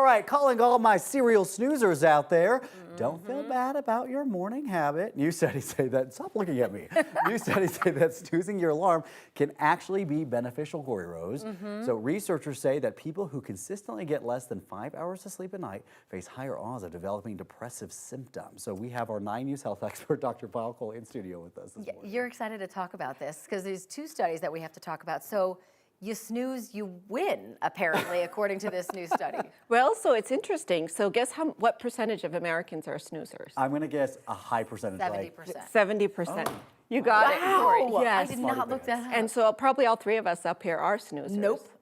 All right, calling all my serial snoozers out there. Don't feel bad about your morning habit. New studies say that, stop looking at me. New studies say that snoozing your alarm can actually be beneficial, Corey Rose. So researchers say that people who consistently get less than 5 hours of sleep a night face higher odds of developing depressive symptoms. So we have our 9 News health expert, Dr. Payal Kolhi, in studio with us this morning. You're excited to talk about this because there's 2 studies that we have to talk about. So you snooze, you win, apparently, according to this new study. Well, so it's interesting. So guess what percentage of Americans are snoozers? I'm going to guess a high percentage. 70%. 70%. You got it, Corey. Yes. I did not look that up. And so probably all 3 of us up here are snoozers.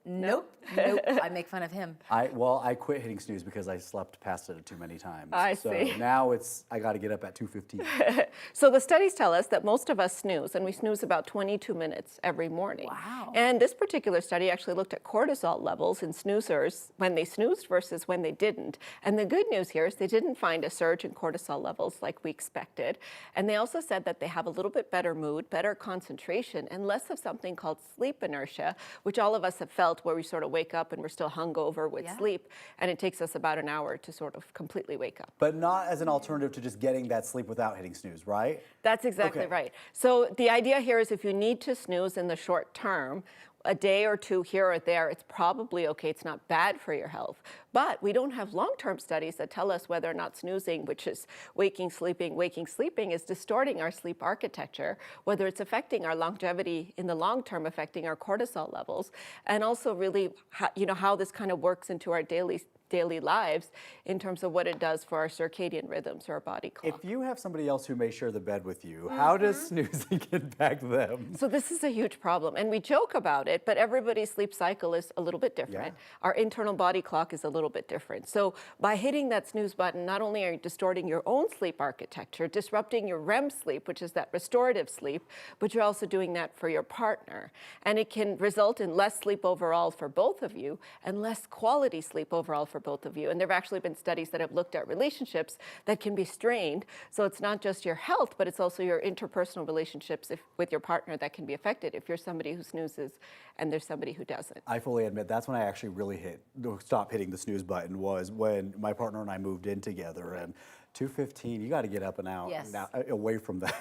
Nope. I make fun of him. I quit hitting snooze because I slept past it too many times. I so see. Now I got to get up at 2:15. So the studies tell us that most of us snooze, and we snooze about 22 minutes every morning. Wow. And this particular study actually looked at cortisol levels in snoozers when they snoozed versus when they didn't. And the good news here is they didn't find a surge in cortisol levels like we expected. And they also said that they have a little bit better mood, better concentration, and less of something called sleep inertia, which all of us have felt, where we sort of wake up and we're still hungover with sleep, and it takes us about an hour to sort of completely wake up. But not as an alternative to just getting that sleep without hitting snooze, right? That's exactly right. So the idea here is if you need to snooze in the short term, a day or 2 here or there, it's probably okay. It's not bad for your health. But we don't have long-term studies that tell us whether or not snoozing, which is waking, sleeping, is distorting our sleep architecture, whether it's affecting our longevity in the long term, affecting our cortisol levels, and also really how this kind of works into our daily lives in terms of what it does for our circadian rhythms or our body clock. If you have somebody else who may share the bed with you, how does snoozing impact them? So this is a huge problem, and we joke about it, but everybody's sleep cycle is a little bit different. Our internal body clock is a little bit different. So by hitting that snooze button, not only are you distorting your own sleep architecture, disrupting your REM sleep, which is that restorative sleep, but you're also doing that for your partner. And it can result in less sleep overall for both of you and less quality sleep overall for both of you. And there have actually been studies that have looked at relationships that can be strained. So it's not just your health, but it's also your interpersonal relationships with your partner that can be affected if you're somebody who snoozes and there's somebody who doesn't. I fully admit that's when I actually really stopped hitting the snooze button, was when my partner and I moved in together. And 2:15, you got to get up and out, away from that.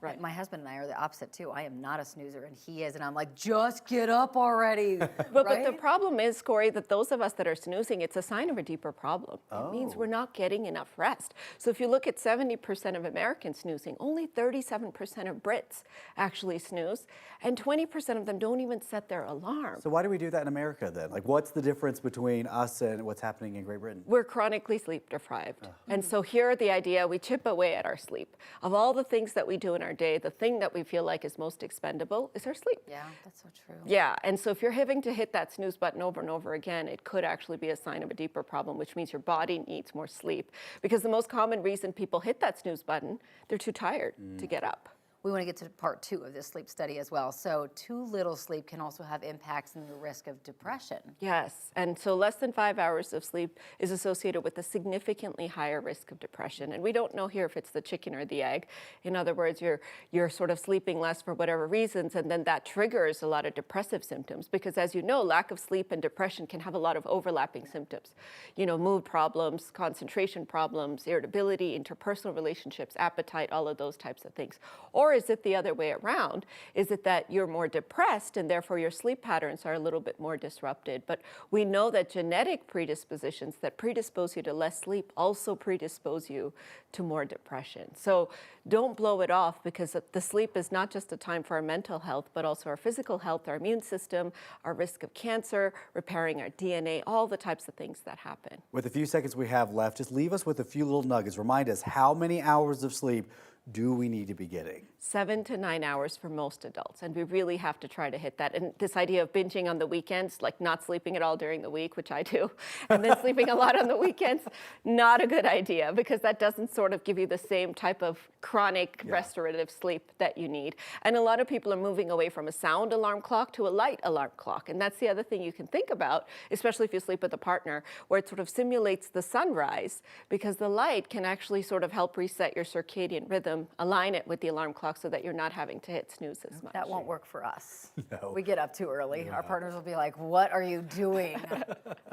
Right. My husband and I are the opposite too. I am not a snoozer, and he is, and I'm like, just get up already. But the problem is, Corey, that those of us that are snoozing, it's a sign of a deeper problem. It means we're not getting enough rest. So if you look at 70% of Americans snoozing, only 37% of Brits actually snooze, and 20% of them don't even set their alarm. So why do we do that in America then? Like, what's the difference between us and what's happening in Great Britain? We're chronically sleep deprived. And so here, the idea, we chip away at our sleep. Of all the things that we do in our day, the thing that we feel like is most expendable is our sleep. Yeah, that's so true. Yeah, and so if you're having to hit that snooze button over and over again, it could actually be a sign of a deeper problem, which means your body needs more sleep. Because the most common reason people hit that snooze button, they're too tired to get up. We want to get to part 2 of this sleep study as well. So too little sleep can also have impacts in the risk of depression. Yes, and so less than 5 hours of sleep is associated with a significantly higher risk of depression. And we don't know here if it's the chicken or the egg. In other words, you're sort of sleeping less for whatever reasons, and then that triggers a lot of depressive symptoms. Because as you know, lack of sleep and depression can have a lot of overlapping symptoms. Mood problems, concentration problems, irritability, interpersonal relationships, appetite, all of those types of things. Or is it the other way around? Is it that you're more depressed and therefore your sleep patterns are a little bit more disrupted? But we know that genetic predispositions that predispose you to less sleep also predispose you to more depression. So don't blow it off, because the sleep is not just a time for our mental health, but also our physical health, our immune system, our risk of cancer, repairing our DNA, all the types of things that happen. With the few seconds we have left, just leave us with a few little nuggets. Remind us, how many hours of sleep do we need to be getting? 7 to 9 hours for most adults, and we really have to try to hit that. And this idea of binging on the weekends, like not sleeping at all during the week, which I do, and then sleeping a lot on the weekends, not a good idea, because that doesn't sort of give you the same type of chronic restorative sleep that you need. And a lot of people are moving away from a sound alarm clock to a light alarm clock. And that's the other thing you can think about, especially if you sleep with a partner, where it sort of simulates the sunrise, because the light can actually sort of help reset your circadian rhythm align it with the alarm clock so that you're not having to hit snooze as much. That won't work for us. No. We get up too early. Our partners will be like, what are you doing?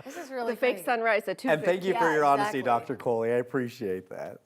This is really The fake funny. sunrise at 2:50. And thank you for Yeah, your honesty, exactly. Dr. Kolhi. I appreciate that.